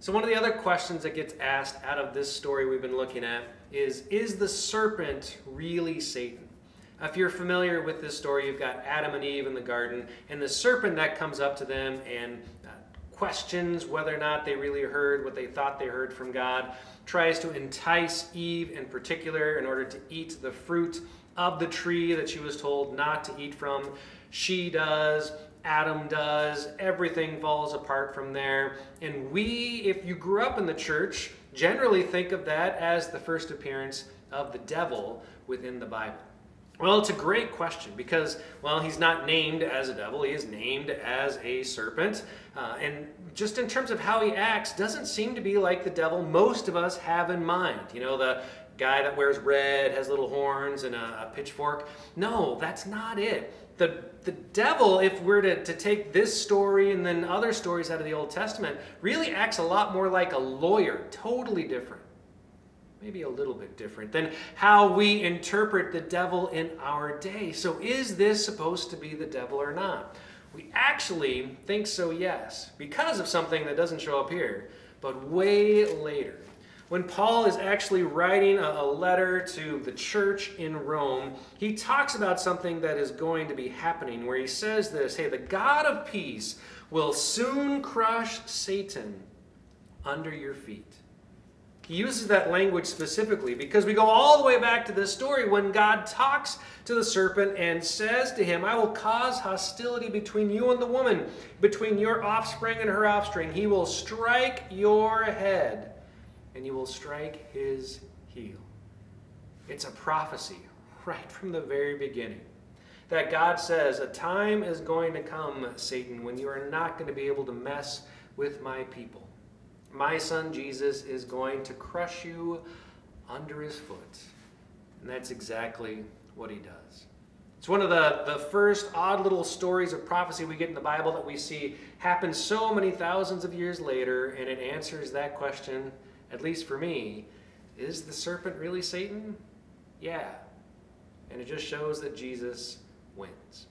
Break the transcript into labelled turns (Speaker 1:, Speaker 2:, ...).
Speaker 1: So one of the other questions that gets asked out of this story we've been looking at is the serpent really Satan? If you're familiar with this story, you've got Adam and Eve in the garden, and the serpent that comes up to them and questions whether or not they really heard what they thought they heard from God, tries to entice Eve in particular in order to eat the fruit of the tree that she was told not to eat from. She does. Adam does. Everything falls apart from there. And we, if you grew up in the church, generally think of that as the first appearance of the devil within the Bible. Well, it's a great question because, well, he's not named as a devil. He is named as a serpent. And just in terms of how he acts, doesn't seem to be like the devil most of us have in mind. You know, the guy that wears red, has little horns and a pitchfork. No, that's not it. The devil, if we're to take this story and then other stories out of the Old Testament, really acts a lot more like a lawyer, totally different. Maybe a little bit different than how we interpret the devil in our day. So is this supposed to be the devil or not? We actually think so, yes, because of something that doesn't show up here, but way later. When Paul is actually writing a letter to the church in Rome, he talks about something that is going to be happening where he says this, hey, the God of peace will soon crush Satan under your feet. He uses that language specifically because we go all the way back to this story when God talks to the serpent and says to him, I will cause hostility between you and the woman, between your offspring and her offspring. He will strike your head and you will strike his heel. It's a prophecy right from the very beginning that God says, a time is going to come, Satan, when you are not going to be able to mess with my people. My son Jesus is going to crush you under his foot. And that's exactly what he does. It's one of the first odd little stories of prophecy we get in the Bible that we see happen so many thousands of years later, and it answers that question, at least for me, is the serpent really Satan? Yeah. And it just shows that Jesus wins.